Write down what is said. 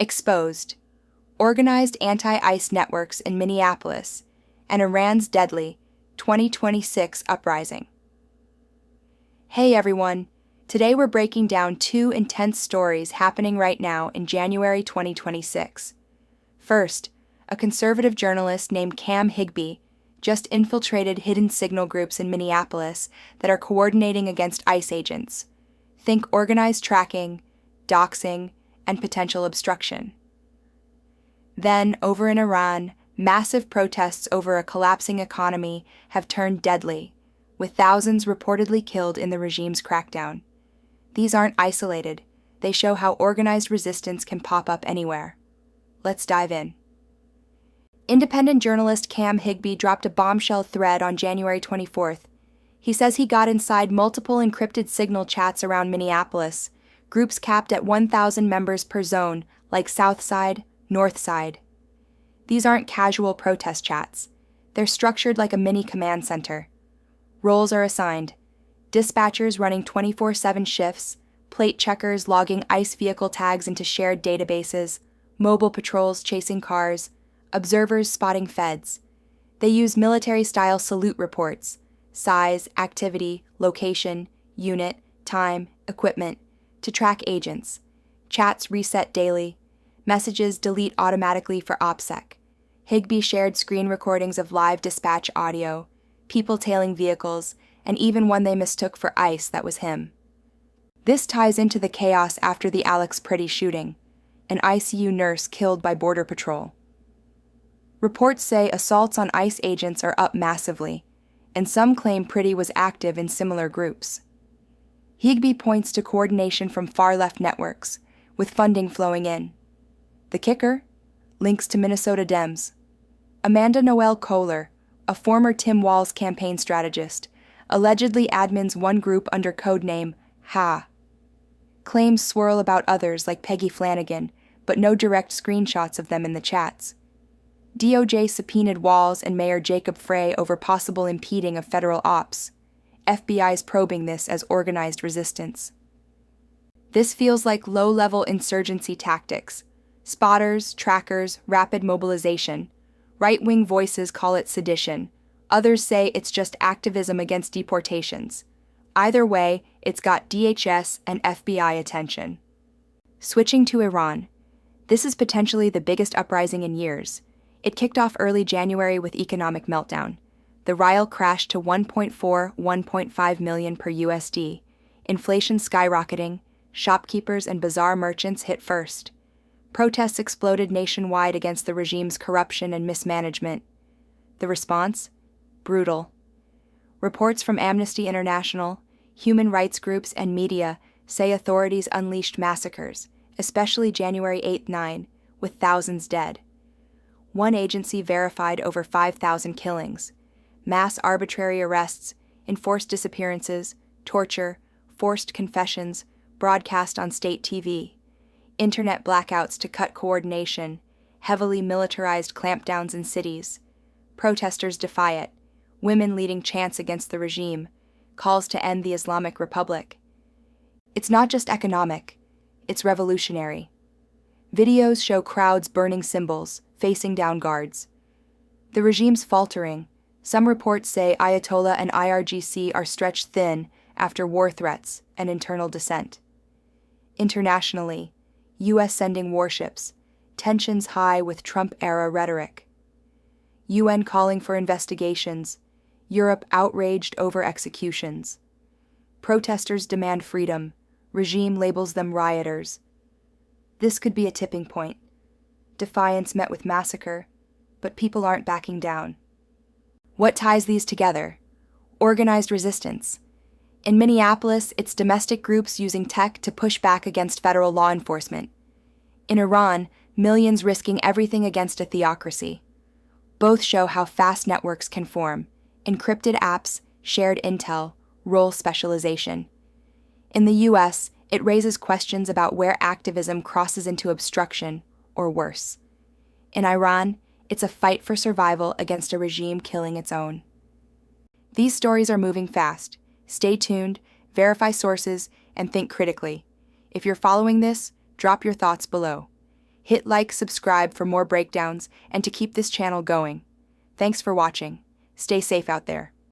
Exposed. Organized anti-ICE networks in Minneapolis and Iran's deadly 2026 uprising. Hey everyone, today we're breaking down two intense stories happening right now in January 2026. First, a conservative journalist named Cam Higbee just infiltrated hidden signal groups in Minneapolis that are coordinating against ICE agents. Think organized tracking, doxing, and potential obstruction. Then, over in Iran, massive protests over a collapsing economy have turned deadly, with thousands reportedly killed in the regime's crackdown. These aren't isolated. They show how organized resistance can pop up anywhere. Let's dive in. Independent journalist Cam Higbee dropped a bombshell thread on January 24th. He says he got inside multiple encrypted signal chats around Minneapolis, groups capped at 1,000 members per zone, like South Side, North Side. These aren't casual protest chats. They're structured like a mini command center. Roles are assigned: dispatchers running 24/7 shifts, plate checkers logging ICE vehicle tags into shared databases, mobile patrols chasing cars, observers spotting feds. They use military-style salute reports: size, activity, location, unit, time, equipment, to track agents. Chats reset daily. Messages delete automatically for OPSEC. Higbee shared screen recordings of live dispatch audio, people tailing vehicles, and even one they mistook for ICE that was him. This ties into the chaos after the Alex Pretty shooting, an ICU nurse killed by Border Patrol. Reports say assaults on ICE agents are up massively, and some claim Pretty was active in similar groups. Higbee points to coordination from far-left networks, with funding flowing in. The kicker? Links to Minnesota Dems. Amanda Noel Kohler, a former Tim Walz campaign strategist, allegedly admins one group under codename HA. Claims swirl about others like Peggy Flanagan, but no direct screenshots of them in the chats. DOJ subpoenaed Walz and Mayor Jacob Frey over possible impeding of federal ops. FBI's probing this as organized resistance. This feels like low-level insurgency tactics. Spotters, trackers, rapid mobilization. Right-wing voices call it sedition. Others say it's just activism against deportations. Either way, it's got DHS and FBI attention. Switching to Iran. This is potentially the biggest uprising in years. It kicked off early January with economic meltdown. The rial crashed to 1.5 million per USD. Inflation skyrocketing. Shopkeepers and bazaar merchants hit first. Protests exploded nationwide against the regime's corruption and mismanagement. The response? Brutal. Reports from Amnesty International, human rights groups, and media say authorities unleashed massacres, especially January 8-9, with thousands dead. One agency verified over 5,000 killings, mass arbitrary arrests, enforced disappearances, torture, forced confessions, broadcast on state TV. Internet blackouts to cut coordination, heavily militarized clampdowns in cities. Protesters defy it, women leading chants against the regime, calls to end the Islamic Republic. It's not just economic, it's revolutionary. Videos show crowds burning symbols, facing down guards. The regime's faltering. Some reports say Ayatollah and IRGC are stretched thin after war threats and internal dissent. Internationally, U.S. sending warships, tensions high with Trump-era rhetoric. UN calling for investigations, Europe outraged over executions. Protesters demand freedom, regime labels them rioters. This could be a tipping point. Defiance met with massacre, but people aren't backing down. What ties these together? Organized resistance. In Minneapolis, it's domestic groups using tech to push back against federal law enforcement. In Iran, millions risking everything against a theocracy. Both show how fast networks can form: encrypted apps, shared intel, role specialization. In the U.S., it raises questions about where activism crosses into obstruction, or worse. In Iran, it's a fight for survival against a regime killing its own. These stories are moving fast. Stay tuned, verify sources, and think critically. If you're following this, drop your thoughts below. Hit like, subscribe for more breakdowns, and to keep this channel going. Thanks for watching. Stay safe out there.